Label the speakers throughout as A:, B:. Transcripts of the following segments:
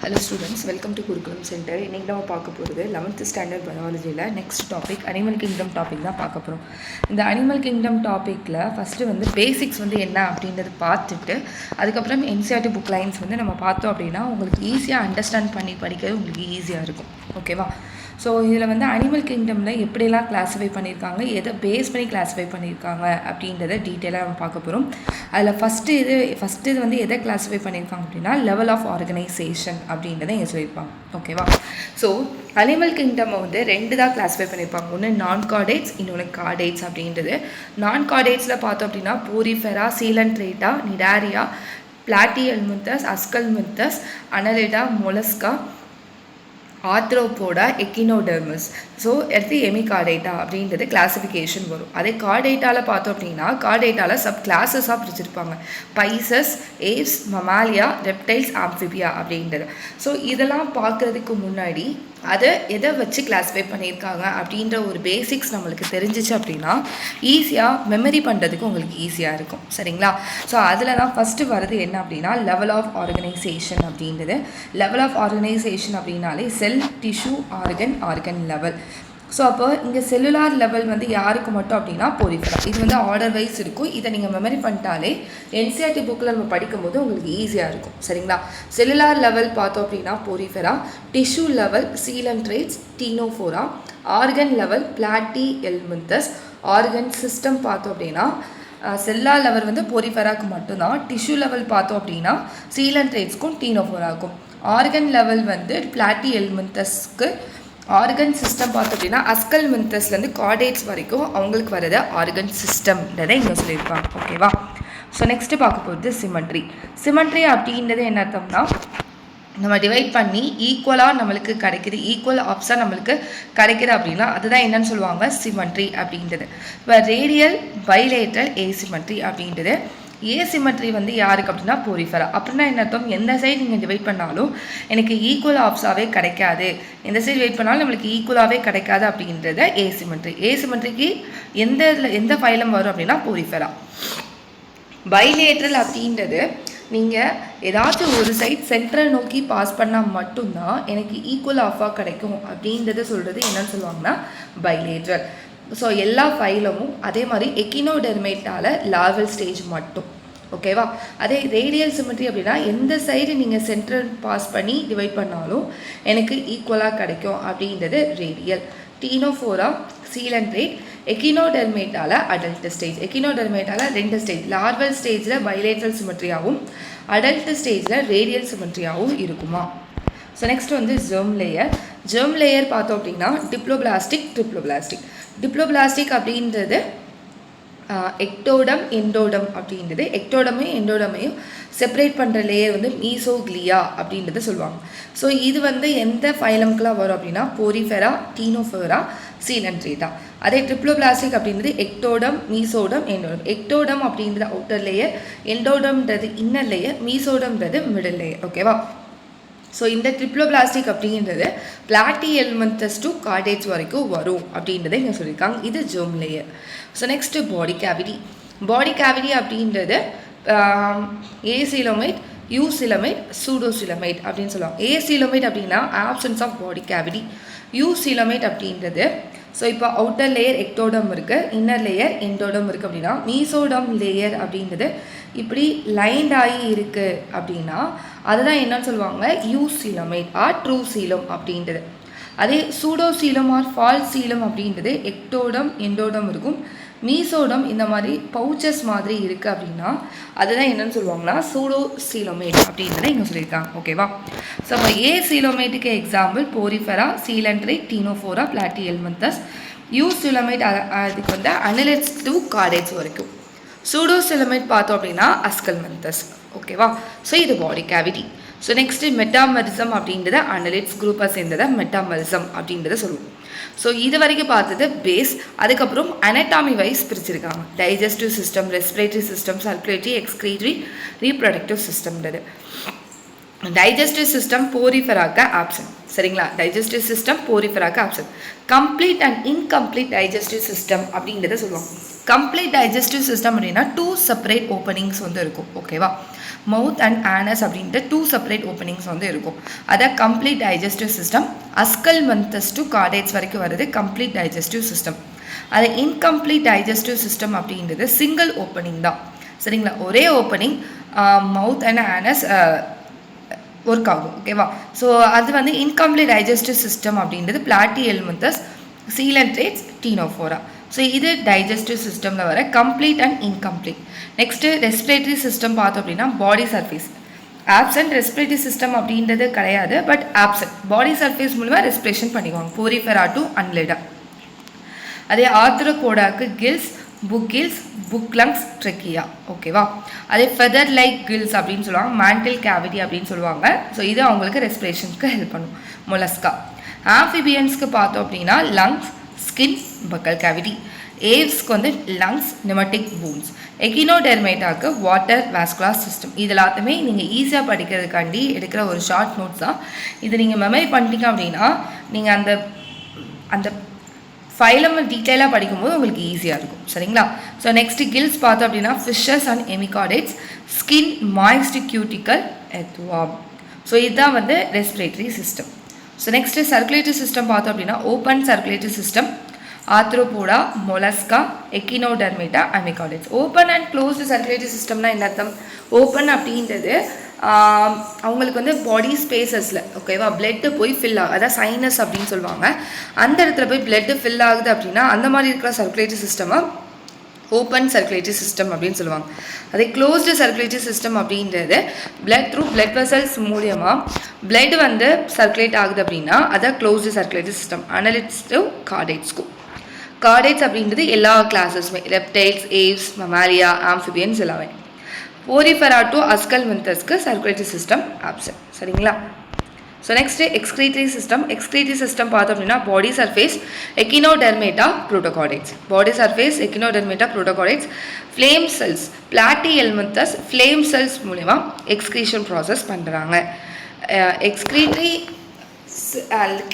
A: Hello students, welcome to Kurukulam Center. இன்னைக்கு நம்ம பார்க்க போகிறது 11th ஸ்டாண்டர்ட் பயாலஜியில் next topic animal kingdom topic தான் பார்க்க போகிறோம். இந்த அனிமல் கிங்டம் டாப்பிக்கில் ஃபஸ்ட்டு வந்து பேசிக்ஸ் வந்து என்ன அப்படின்றத பார்த்துட்டு அதுக்கப்புறம் என்சிஆர்டி புக் லைன்ஸ் வந்து நம்ம பார்த்தோம் அப்படின்னா உங்களுக்கு ஈஸியாக அண்டர்ஸ்டாண்ட் பண்ணி படிக்கிறது உங்களுக்கு ஈஸியாக இருக்கும். ஓகேவா? ஸோ இதில் வந்து அனிமல் கிங்டமில் எப்படியெல்லாம் கிளாஸிஃபை பண்ணியிருக்காங்க, எதை பேஸ் பண்ணி கிளாஸிஃபை பண்ணியிருக்காங்க அப்படின்றத டீட்டெயிலாக நம்ம பார்க்க போகிறோம். அதில் ஃபஸ்ட்டு இது வந்து எதை கிளாஸிஃபை பண்ணியிருக்காங்க அப்படின்னா லெவல் ஆஃப் ஆர்கனைசேஷன் அப்படின்றத இங்கே சொல்லியிருப்பாங்க. ஓகேவா? ஸோ அனிமல் கிங்டமை வந்து ரெண்டு தான் கிளாஸிஃபை பண்ணியிருப்பாங்க. ஒன்று நான் கார்டேட்ஸ், இன்னொன்று கார்டேட்ஸ் அப்படின்றது. நான் கார்டேட்ஸில் பார்த்தோம் அப்படின்னா porifera, coelenterata, cnidaria, platyhelminthes, aschelminthes, annelida, mollusca, arthropoda, echinoderms. So அடுத்து எமிகார்டேட்டா அப்படின்றது கிளாஸிஃபிகேஷன் வரும். அதே கார்டேட்டாவில் பார்த்தோம் அப்படின்னா கார்டேட்டாவில் சப் கிளாஸஸாக பிரிச்சிருப்பாங்க. Pisces, aves, mammalia, reptiles, amphibia அப்படின்றது. ஸோ இதெல்லாம் பார்க்குறதுக்கு முன்னாடி அதை எதை வச்சு கிளாஸிஃபை பண்ணியிருக்காங்க அப்படின்ற ஒரு பேசிக்ஸ் நம்மளுக்கு தெரிஞ்சிச்சு அப்படின்னா ஈஸியாக மெமரி பண்ணுறதுக்கு உங்களுக்கு ஈஸியாக இருக்கும். சரிங்களா? ஸோ அதில் தான் ஃபஸ்ட்டு வர்றது என்ன அப்படின்னா லெவல் ஆஃப் ஆர்கனைசேஷன் அப்படின்றது. லெவல் ஆஃப் ஆர்கனைசேஷன் அப்படின்னாலே செல், டிஷ்யூ, ஆர்கன் லெவல். ஸோ அப்போ இங்கே செல்லுலார் லெவல் வந்து யாருக்கு மட்டும் அப்படின்னா போரிஃபெரா. இது வந்து ஆர்டர் வைஸ் இருக்கும். இதை நீங்கள் மெமரி பண்ணிட்டாலே என்சிஆர்டி புக்கில் நம்ம படிக்கும்போது உங்களுக்கு ஈஸியாக இருக்கும். சரிங்களா? செல்லுலார் லெவல் பார்த்தோம் அப்படின்னா porifera, tissue level coelenterates, ctenophora, organ level platyhelminthes, organ system பார்த்தோம் அப்படின்னா செல்லார் லெவல் வந்து போரிஃபெராக்கு மட்டும்தான். டிஷ்யூ லெவல் பார்த்தோம் அப்படின்னா சீலன்ட்ரேட்ஸ்க்கும் டீனோஃபோராக்கும். ஆர்கன் லெவல் வந்து பிளாட்டியல்முத்தஸ்க்கு. ஆர்கன் சிஸ்டம் பார்த்தோம் அப்படின்னா அஸ்கல்முத்தஸ்லேருந்து கார்டேட்ஸ் வரைக்கும் அவங்களுக்கு வர்றது ஆர்கன் சிஸ்டம்ன்றதை இங்கே சொல்லியிருப்பாங்க. ஓகேவா? ஸோ நெக்ஸ்ட்டு பார்க்க போகிறது சிமெட்ரி. சிமெட்ரி அப்படின்றது என்ன அர்த்தம்னா நம்ம டிவைட் பண்ணி ஈக்குவலாக நம்மளுக்கு கிடைக்கிது, ஈக்குவல் ஆப்ஸாக நம்மளுக்கு கிடைக்கிது அப்படின்னா அதுதான் என்னன்னு சொல்லுவாங்க சிமெட்ரி அப்படின்றது. இப்போ ரேடியல், பைலேட்ரல், ஏசிமெட்ரி அப்படின்றது. ஏசிமெட்ரி வந்து யாருக்கு அப்படின்னா போரிஃபெரா. அப்படின்னா என்ன அர்த்தம்? எந்த சைடு நீங்கள் டிவைட் பண்ணாலும் எனக்கு ஈக்குவல் ஆப்ஸாகவே கிடைக்காது, எந்த சைடு டிவைட் பண்ணாலும் நம்மளுக்கு ஈக்குவலாகவே கிடைக்காது அப்படின்றத ஏசிமெட்ரி. ஏசிமெட்ரிக்கு எந்த ஃபைலம் வரும் அப்படின்னா போரிஃபெரா. பைலேட்ரல் அப்படின்றது நீங்கள் ஏதாச்சும் ஒரு சைட் சென்ட்ரல் நோக்கி பாஸ் பண்ணால் மட்டும்தான் எனக்கு ஈக்குவல் ஆஃபாக கிடைக்கும் அப்படின்றத சொல்கிறது என்னன்னு சொல்லுவாங்கன்னா பைலேட்ரல். ஸோ எல்லா ஃபைலமும் அதே மாதிரி எக்கினோடெர்மேட்டால் லார்வல் ஸ்டேஜ் மட்டும். ஓகேவா? அதே ரேடியல் சிமெட்ரி அப்படின்னா எந்த சைடு நீங்கள் சென்ட்ரல் பாஸ் பண்ணி டிவைட் பண்ணாலும் எனக்கு ஈக்குவலாக கிடைக்கும் அப்படின்றது ரேடியல். டீனோஃபோரா, சீலன்ட்ரேட், எக்கினோடெர்மேட்டால் அடல்ட் ஸ்டேஜ். எக்கினோடெர்மேட்டால் ரெண்டு ஸ்டேஜ், லார்வல் ஸ்டேஜில் பைலேட்ரல் சிமெட்ரியாகவும் அடல்ட் ஸ்டேஜில் ரேடியல் சிமெட்ரியாகவும் இருக்குமா. ஸோ நெக்ஸ்ட் வந்து ஜெர்ம் லேயர். ஜெர்ம் லேயர் பார்த்தோம் அப்படின்னா டிப்ளோபிளாஸ்டிக், ட்ரிப்ளோபிளாஸ்டிக். டிப்ளோபிளாஸ்டிக் அப்படின்றது எக்டோடம், எண்டோடம் அப்படின்றது. எக்டோடமையும் எண்டோடமையும் செப்பரேட் பண்ணுற லேயர் வந்து மீசோக்ளியா அப்படின்றத சொல்லுவாங்க. ஸோ இது வந்து எந்த ஃபைலம்க்குலாம் வரும் அப்படின்னா போரிஃபெரா, டீனோஃபோரா, சீலன்ட்ரேட்டா. அதே ட்ரிப்ளோபிளாஸ்டிக் அப்படின்றது எக்டோடம், மீசோடம், எண்டோடம். எக்டோடம் அப்படின்றது அவுட்டர் லேயர், எண்டோடம்ன்றது இன்னர் லேயர், மீசோடம்ன்றது மிடில் லேயர். ஓகேவா? ஸோ இந்த ட்ரிப்ளோபிளாஸ்டிக் அப்படின்றது பிளாட்டியல்முத்தஸ் டு கார்டேட்ஸ் வரைக்கும் வரும் அப்படின்றத இங்கே சொல்லியிருக்காங்க. இது ஜெர்ம் லேயர். ஸோ நெக்ஸ்ட்டு பாடி கேவிட்டி. பாடி கேவிட்டி அப்படின்றது ஏசிலோமைட், யூசிலமைட், சூடோசிலமைட் அப்படின்னு சொல்லுவாங்க. ஏசிலோமைட் அப்படின்னா ஆப்சன்ஸ் ஆஃப் பாடி கேவிட்டி. யூசிலமைட் அப்படின்றது ஸோ இப்போ அவுட்டர் லேயர் எக்டோடம் இருக்குது, இன்னர் லேயர் எண்டோடம் இருக்குது அப்படின்னா மீசோடம் லேயர் அப்படின்றது இப்படி லைண்ட் ஆகி இருக்குது அப்படின்னா அதுதான் என்னன்னு சொல்லுவாங்க யூசிலமைட் ஆர் ட்ரூ சீலம் அப்படின்றது. அதே சூடோசீலம் ஆர் ஃபால்ஸ் சீலம் அப்படின்றது எக்டோடம், எண்டோடம் இருக்கும், மீசோடம் இந்த மாதிரி பவுச்சஸ் மாதிரி இருக்குது அப்படின்னா அதுதான் என்னன்னு சொல்லுவாங்கன்னா சூடோசீலோமேட் அப்படின்றத இங்கே சொல்லியிருக்காங்க. ஓகேவா? ஸோ இப்போ ஏசீலோமேட்டுக்கு எக்ஸாம்பிள் போரிஃபெரா, சீலன்ட்ரேட், டீனோஃபோரா, பிளாட்டியல்முத்தஸ். யூசிலோமேட் அதுக்கு வந்து அனலிட்ஸ் டு கார்டேட்ஸ் வரைக்கும். சூடோசிலமைட் பார்த்தோம் அப்படின்னா அஸ்கல்முத்தஸ். ஓகேவா? ஸோ இது பாடி கேவிட்டி. ஸோ நெக்ஸ்ட்டு மெட்டாமரிசம் அப்படின்றத அனலிட்ஸ் குரூப்பாக சேர்ந்ததை மெட்டாமரிசம் அப்படின்றத சொல்லுவோம். ஸோ இது வரைக்கும் பார்த்தது பேஸ். அதுக்கப்புறம் அனட்டாமி வைஸ் பிரிச்சிருக்காங்க. Digestive system, respiratory system, circulatory, excretory, reproductive சிஸ்டம்ன்றது. டைஜஸ்டிவ் சிஸ்டம் போரிஃபெராக்கு ஆப்ஷன். சரிங்களா? டைஜஸ்டிவ் சிஸ்டம் போரிஃபெராக்கு absent. Complete and incomplete digestive system அப்படின்றத சொல்லுவாங்க. கம்ப்ளீட் டைஜஸ்டிவ் சிஸ்டம் அப்படின்னா 2 செப்பரேட் ஓப்பனிங்ஸ் வந்து இருக்கும். ஓகேவா? மவுத் அண்ட் ஆனஸ் அப்படின்ட்டு 2 செப்பரேட் ஓப்பனிங்ஸ் வந்து இருக்கும். அதை complete digestive system. Aschelminthes to chordates வரைக்கும் வருது கம்ப்ளீட் டைஜஸ்டிவ் சிஸ்டம். அது இன்கம்ப்ளீட் டைஜஸ்டிவ் சிஸ்டம் அப்படின்றது சிங்கிள் ஓப்பனிங் தான். சரிங்களா, ஒரே opening mouth and anus work ஆகும். ஓகேவா, ஸோ அது வந்து இன்கம்ப்ளீட் டைஜஸ்டிவ் சிஸ்டம் அப்படின்றது பிளாட்டிஹெல்மின்தஸ், சீலன்ட்ரேட்ஸ், டீனோஃபோரா. ஸோ இது டைஜஸ்டிவ் சிஸ்டமில் வர complete and incomplete. Next respiratory system பார்த்தோம் அப்படின்னா body surface. Absent respiratory system அப்படின்றது கிடையாது, பட் ஆப்சன்ட் பாடி சர்ஃபேஸ் மூலமாக ரெஸ்பிரேஷன் பண்ணிக்குவாங்க. Porifera to annelida. அதே ஆர்த்ரோபோடாக்கு gills, book gills, book lungs, trachea. ஓகேவா, அதே ஃபெதர் லைக் கில்ஸ் அப்படின்னு சொல்லுவாங்க, மேண்டில் கேவிட்டி அப்படின்னு சொல்லுவாங்க. ஸோ இது அவங்களுக்கு ரெஸ்பிரேஷனுக்கு ஹெல்ப் பண்ணும். மொலஸ்கா. ஆம்ஃபிபியன்ஸ்க்கு பார்த்தோம் அப்படின்னா லங்ஸ், ஸ்கின், பக்கல் கேவிட்டி. ஏவ்ஸ்க்கு வந்து லங்ஸ், நிமட்டிக் பூன்ஸ். எகினோடெர்மேட்டாக்கு வாட்டர் வாஸ்குலர் சிஸ்டம். இது எல்லாத்தையுமே நீங்கள் ஈஸியாக படிக்கிறதுக்காண்டி எடுக்கிற ஒரு ஷார்ட் நோட்ஸ் தான். இது நீங்கள் மெமரி பண்ணிட்டீங்க அப்படின்னா நீங்கள் அந்த அந்த ஃபைலம் டீட்டெயிலாக படிக்கும்போது உங்களுக்கு ஈஸியாக இருக்கும். சரிங்களா, ஸோ நெக்ஸ்ட் கில்ஸ் பார்த்தோம் அப்படின்னா fishes and hemichordates, skin, moist cuticle, எத்வாம். ஸோ இதுதான் வந்து respiratory system. So next circulatory system பார்த்தோம் அப்படின்னா open circulatory system, arthropoda, mollusca, echinodermata, hemichordates. Open and closed circulatory சிஸ்டம்னா என்ன அர்த்தம்? ஓப்பன் அப்படின்றது அவங்களுக்கு வந்து பாடி ஸ்பேசஸில் ஓகேவா பிளட்டு போய் ஃபில் ஆகும், அதான் சைனஸ் அப்படின்னு சொல்லுவாங்க. அந்த இடத்துல போய் பிளட்டு ஃபில் ஆகுது அப்படின்னா அந்த மாதிரி இருக்கிற சர்க்குலேட்டரி சிஸ்டமாக ஓப்பன் சர்க்குலேட்டரி சிஸ்டம் அப்படின்னு சொல்லுவாங்க. அதே க்ளோஸ்டு சர்க்குலேட்டரி சிஸ்டம் அப்படின்றது பிளட் த்ரூ பிளட் வெசல்ஸ் மூலியமாக பிளட் வந்து சர்க்குலேட் ஆகுது அப்படின்னா அதான் closed circulatory system. Annelids to கார்டேட்ஸ்க்கும். கார்டேட்ஸ் அப்படின்றது எல்லா கிளாஸஸுமே, ரெப்டைல்ஸ், ஏவ்ஸ், மமாலியா, ஆம்ஃபிபியன்ஸ் எல்லாமே. போரிஃபெரா டு அஸ்கல்மென்தஸ்க்கு சர்க்குலேட்டரி சிஸ்டம் ஆப்சன்ட். சரிங்களா, so next excretory system. Excretory system பார்த்தோம் அப்படின்னா body surface, echinodermata, protochordates. Body surface, echinodermata, protochordates. Flame cells, platyhelminthes flame cells மூலமா எக்ஸ்க்ரீஷன் ப்ராசஸ் பண்ணுறாங்க. எக்ஸ்க்ரீட்டரி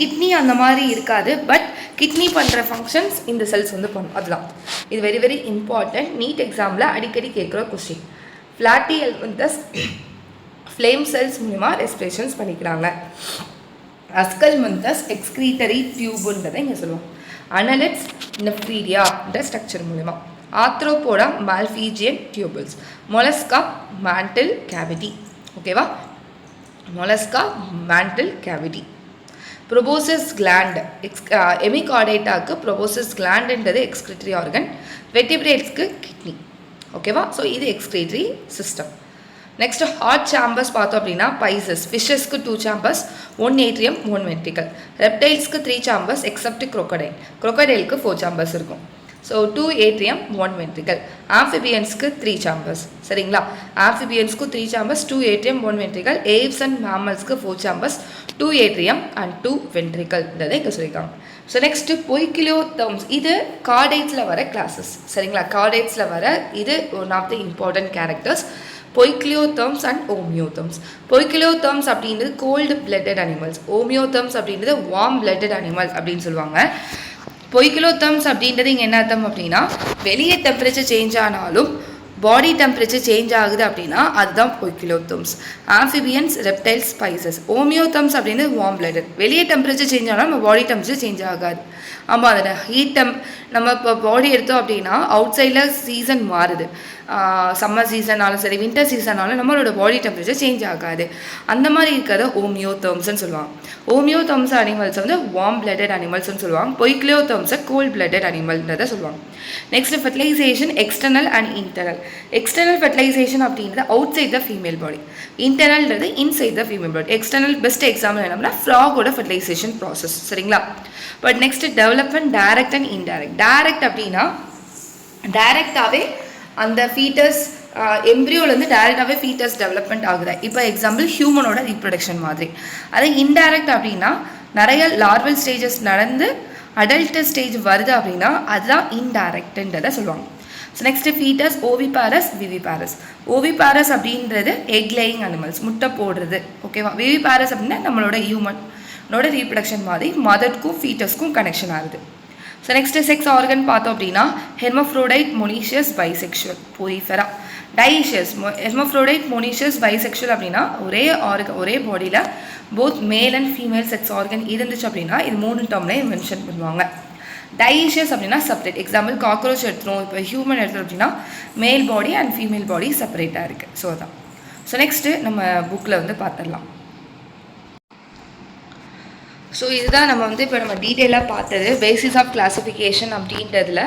A: கிட்னி அந்த மாதிரி இருக்காது, பட் கிட்னி பண்ணுற ஃபங்க்ஷன்ஸ் இந்த செல்ஸ் வந்து பண்ணும். அதுதான் இது வெரி வெரி இம்பார்ட்டன்ட். நீட் எக்ஸாமில் அடிக்கடி கேட்குற கொஸ்டின். பிளாட்டிஹெல்மின்தஸ் ஃப்ளேம் செல்ஸ் மூலமா ரெஸ்பிரேஷன்ஸ் பண்ணிக்கிறாங்க. அஸ்கல்மென்தஸ் எக்ஸ்க்ரீட்டரி டியூபுன்றதை இங்கே சொல்லுவோம். அனலிட்ஸ் நெஃப்ரீடியான்ற ஸ்ட்ரக்சர் மூலமா. Arthropoda, malpighian tubules. Mollusca, mantle cavity. ஓகேவா, mollusca, mantle cavity. Proboscis gland. எமிகார்டேட்டாக்கு ப்ரொபோசஸ் கிளாண்டுன்றது எக்ஸ்க்ரீட்டரி ஆர்கன். வெர்டிபிரேட்ஸ்க்கு கிட்னி. ஓகேவா, ஸோ இது excretory system. Next heart chambers பார்த்தோம் அப்படின்னா பைசஸ். ஃபிஷஸ்க்கு 2 சாம்பர்ஸ், 1 ஏட்ரியம், 1 வென்ட்ரிக்கல். ரெப்டைல்ஸ்க்கு 3 சாம்பர்ஸ் எக்ஸப்ட் crocodile. crocodileக்கு 4 சாம்பர்ஸ் இருக்கும். So 2 atrium, 1 ventricle. ஆம்ஃபிபியன்ஸ்க்கு 3 சாம்பர்ஸ். சரிங்களா, ஆம்ஃபிபியன்ஸ்க்கு 3 chambers, 2 atrium, 1 ventricle. Aves and மேமல்ஸ்க்கு 4 சாம்பர்ஸ், 2 ஏட்ரியம் அண்ட் 2 வென்ட்ரிக்கல்ன்றதை இங்கே சொல்லியிருக்காங்க. So next poikilotherms. இது கார்டேட்ஸில் வர கிளாஸஸ். சரிங்களா, கார்டேட்ஸில் வர இது one of the important characters. Poikilotherms and homeotherms. Poikilotherms அப்படின்றது கோல்டு பிளட்டட் அனிமல்ஸ், ஓமியோதர்ம்ஸ் அப்படின்றது வார்ம் பிளட்டட் அனிமல்ஸ் அப்படின்னு சொல்லுவாங்க. பொய்கிலியோதர்ம்ஸ் அப்படின்றது இங்கே என்ன அர்த்தம் அப்படின்னா வெளியே டெம்பரேச்சர் சேஞ்ச் ஆனாலும் பாடி டெம்பரேச்சர் சேஞ்ச் ஆகுது அப்படின்னா அதுதான் poikilotherms. Amphibians, reptiles, pisces. Homeotherms அப்படின்றது வார்ம் பிளட்டட். வெளியே டெம்பரேச்சர் சேஞ்ச் ஆனாலும் நம்ம பாடி டெம்பரேச்சர் சேஞ்ச் ஆகாது. ஆமாம், அதில் ஹீட் நம்ம இப்போ பாடி எடுத்தோம் அப்படின்னா அவுட் சைடில் சீசன் மாறுது. சம்மர் சீசனாலும் சரி, வின்டர் சீசனாலும் நம்மளோட பாடி டெம்பரேச்சர் சேஞ்ச் ஆகாது. அந்த மாதிரி இருக்கிறத ஓமியோதர்ம்ஸ்ன்னு சொல்லுவாங்க. ஓமியோதர்ம்ஸ் அனிமல்ஸ் வந்து வார்ம் பிளட்டட் அனிமல்ஸ்ன்னு சொல்லுவாங்க. பொய்கிலியோதர்ம்ஸை கோல்ட் பிளட்டட் அனிமல்ன்றதை சொல்லுவாங்க. Next fertilisation, external and internal. External fertilisation அப்படின்றது outside the female body, இன்டர்னல்ன்றது inside the female body. External best example என்னன்னா ஃப்ராகோட ஃபெர்டிலைசேஷன் ப்ராசஸ். சரிங்களா, but next development direct and indirect. Direct அப்படின்னா டைரக்டாகவே அந்த ஃபீட்டஸ் எம்ப்ரியோலேருந்து டைரெக்டாகவே ஃபீட்டஸ் டெவலப்மெண்ட் ஆகுது. இப்போ எக்ஸாம்பிள் ஹியூமனோட ரீப்ரொடக்ஷன் மாதிரி. அதே இன்டைரக்ட் அப்படின்னா நிறைய லார்வல் ஸ்டேஜஸ் நடந்து அடல்ட் ஸ்டேஜ் வருது அப்படின்னா அதுதான் இன்டைரக்ட்ன்றதை சொல்லுவாங்க. So next foetus, oviparous, viviparous. Oviparous அப்படின்றது எக் லேயிங் அனிமல்ஸ், முட்டை போடுறது. ஓகேவா, விவிபாரஸ் அப்படின்னா நம்மளோட ஹியூமனோட ரீப்ரொடக்ஷன் மாதிரி மதர்க்கும் ஃபீட்டஸ்க்கும் கனெக்ஷன் ஆகுது. ஸோ நெக்ஸ்ட்டு செக்ஸ் ஆர்கன் பார்த்தோம் அப்படின்னா ஹெர்மோஃப்ரோடைட், மொனீஷியஸ், பைசெக்ஷுவல், போரிஃபெரா. டைஷியஸ், ஹெர்மோஃப்ரோடைட், மோனிஷியஸ், பைசெக்ஷுவல் அப்படின்னா ஒரே பாடியில் both male and female sex organ இருந்துச்சு அப்படின்னா இது 3 டேர்ம்லேயும் மென்ஷன் பண்ணுவாங்க. டைஷியஸ் அப்படின்னா செப்பரேட். எக்ஸாம்பிள் காக்ரோச் எடுத்துரும், இப்போ ஹியூமன் எடுத்துரும் அப்படின்னா மேல் பாடி அண்ட் ஃபீமேல் பாடி செப்பரேட்டாக இருக்குது. ஸோ அதான். ஸோ நெக்ஸ்ட்டு நம்ம புக்கில் வந்து பார்த்துடலாம். ஸோ இதுதான் நம்ம வந்து இப்போ நம்ம டீட்டெயிலாக பார்த்தது பேசிஸ் ஆஃப் கிளாசிஃபிகேஷன் அப்படின்றதுல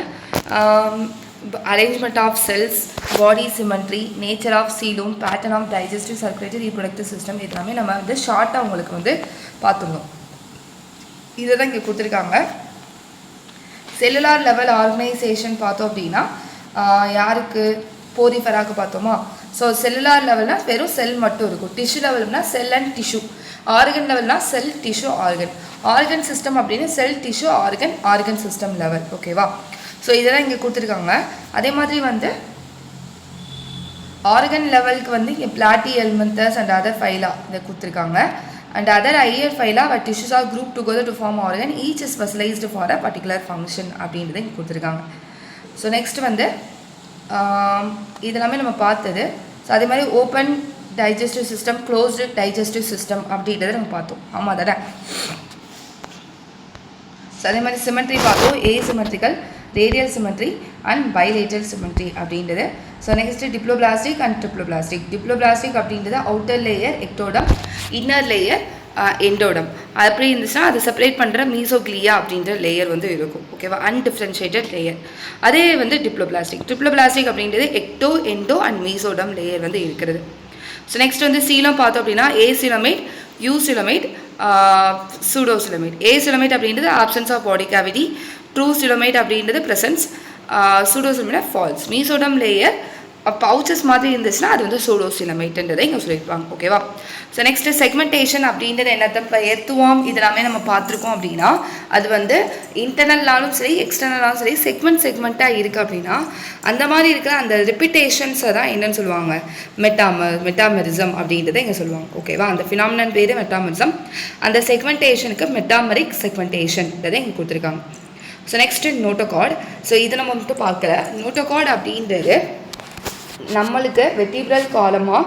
A: arrangement of cells, body symmetry, nature of coelom, pattern of digestive, circulatory, reproductive system, இது எல்லாமே நம்ம வந்து ஷார்ட்டாக உங்களுக்கு வந்து பார்த்துருந்தோம். இதை தான் இங்கே கொடுத்துருக்காங்க. செல்லுலார் லெவல் ஆர்கனைசேஷன் பார்த்தோம் அப்படின்னா யாருக்கு போரிஃபெராக்கு பார்த்தோமா. ஸோ செல்லுலார் லெவல்னால் வெறும் செல் மட்டும் இருக்கும். டிஷ்யூ லெவல்னா செல் அண்ட் டிஷ்யூ. ஆர்கன் லெவல்னால் cell, tissue, organ. Organ system அப்படின்னு cell, tissue, organ system level. ஓகேவா. ஸோ இதெல்லாம் இங்கே கொடுத்துருக்காங்க. அதே மாதிரி வந்து ஆர்கன் லெவலுக்கு வந்து இங்கே பிளாட்டி எலிமெண்டஸ் அண்ட் அதர் ஃபைலா இதை கொடுத்துருக்காங்க. And other higher phyla where tissues are grouped together to form organ, each is specialized for a particular function அப்படின்றத இங்கே கொடுத்துருக்காங்க. ஸோ நெக்ஸ்ட் வந்து இதெல்லாமே நம்ம பார்த்தது. ஸோ அதே மாதிரி open digestive system, closed digestive system அப்படின்றத நம்ம பார்த்தோம். ஆமாம் தானே. ஸோ அதே மாதிரி சிமெட்ரி பார்த்தோம், asymmetrical, radial symmetry and bilateral symmetry அப்படின்றது. So next diploblastic and triploblastic. Diploblastic அப்படின்றது outer layer ectoderm, inner layer endoderm. அப்படி இருந்துச்சுன்னா அதை செப்பரேட் பண்ணுற மீசோக்ளியா அப்படின்ற லேயர் வந்து இருக்கும். ஓகேவா. Undifferentiated layer. அதே வந்து டிப்ளோபிளாஸ்டிக் அப்படின்றது ecto, endo and mesoderm layer வந்து இருக்கிறது. ஸோ நெக்ஸ்ட் வந்து சீலம் பார்த்தோம் அப்படின்னா ஏசிலமேட், யூசிலமேட், சூடோசிலமேட். ஏசிலமேட் அப்படின்றது absence of body cavity, true coelomate அப்படின்றது presence, pseudocoelomate false. Mesoderm layer pouches மாதிரி இருந்துச்சுன்னா அது வந்து சூடோசிலமேட்ன்றதை இங்கே சொல்லியிருப்பாங்க. ஓகேவா. ஸோ நெக்ஸ்ட்டு செக்மெண்டேஷன் அப்படின்றது என்னத்தை இப்போ எர்த்துவாம் இதெல்லாமே நம்ம பார்த்துருக்கோம் அப்படின்னா அது வந்து இன்டர்னல்னாலும் சரி எக்ஸ்டர்னலாலும் சரி செக்மெண்ட்டாக இருக்குது அப்படின்னா அந்த மாதிரி இருக்கிற அந்த ரிப்பிட்டேஷன்ஸை தான் என்னன்னு சொல்லுவாங்க, மெட்டாமரிசம் அப்படின்றத இங்கே சொல்லுவாங்க. ஓகேவா. அந்த ஃபினாமினன் பேர் மெட்டாமரிசம். அந்த செக்மெண்டேஷனுக்கு மெட்டாமரிக் செக்மெண்டேஷன்ன்றதை இங்கே கொடுத்துருக்காங்க. So next notochord. ஸோ இது நம்ம மட்டும் பார்க்கல. நோட்டோகார்டு அப்படின்றது நம்மளுக்கு வெர்டிப்ரல் காலமாக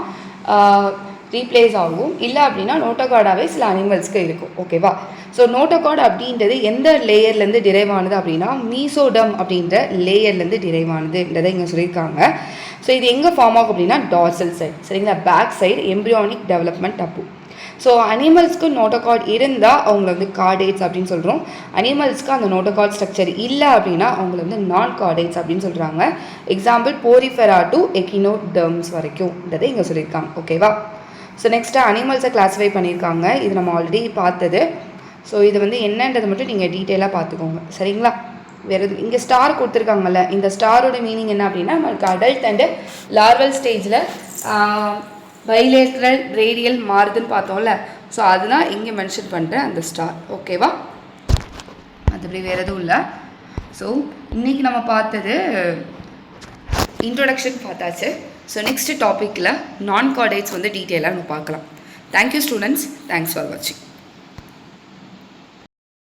A: ரீப்ளேஸ் ஆகும். இல்லை அப்படின்னா நோட்டோகார்டாகவே சில அனிமல்ஸ்க்கு இருக்கும். ஓகேவா. ஸோ நோட்டோகார்டு அப்படின்றது எந்த லேயர்லேருந்து டிரைவ் ஆனது அப்படின்னா மீசோடம் அப்படின்ற லேயர்லேருந்து டிரைவ் ஆனதுன்றதை இங்கே சொல்லியிருக்காங்க. ஸோ இது எங்கே ஃபார்ம் ஆகும் அப்படின்னா டார்சல் சைடு, சரிங்களா, பேக் சைடு எம்ப்ரியானிக் டெவலப்மெண்ட் அப்போ. ஸோ அனிமல்ஸ்க்கு நோட்டோகார்ட் இருந்தால் அவங்கள வந்து கார்டேட்ஸ் அப்படின்னு சொல்கிறோம். அனிமல்ஸ்க்கு அந்த நோட்டோகார்ட் ஸ்ட்ரக்சர் இல்லை அப்படின்னா அவங்கள வந்து நான் கார்டேட்ஸ் அப்படின்னு சொல்கிறாங்க. எக்ஸாம்பிள் போரிஃபெரா டு எக்கினோடெர்ம்ஸ் வரைக்கும்ன்றதை இங்கே சொல்லியிருக்காங்க. ஓகேவா. ஸோ நெக்ஸ்ட்டு அனிமல்ஸை கிளாஸிஃபை பண்ணியிருக்காங்க. இது நம்ம ஆல்ரெடி பார்த்தது. ஸோ இது வந்து என்னன்றதை மட்டும் நீங்கள் டீட்டெயிலாக பார்த்துக்கோங்க. சரிங்களா. வேறு எது இங்கே ஸ்டார் கொடுத்துருக்காங்கல்ல, இந்த ஸ்டாரோட மீனிங் என்ன அப்படின்னா நம்மளுக்கு அடல்ட் அண்டு லார்வல் ஸ்டேஜில் பைலேட்ரல் ரேடியல் மாறுதுன்னு பார்த்தோம்ல. ஸோ அதுதான் இங்கே மென்ஷன் பண்ணுறேன் அந்த ஸ்டார். ஓகேவா. அதுபடி வேறு எதுவும் இல்லை. ஸோ இன்றைக்கி நம்ம பார்த்தது இன்ட்ரொடக்ஷன் பார்த்தாச்சு. ஸோ நெக்ஸ்ட் டாப்பிக்கில் நான் கார்டேட்ஸ் வந்து டீட்டெயிலாக நம்ம பார்க்கலாம். Thank you students. தேங்க்ஸ் ஃபார் வாட்சிங்.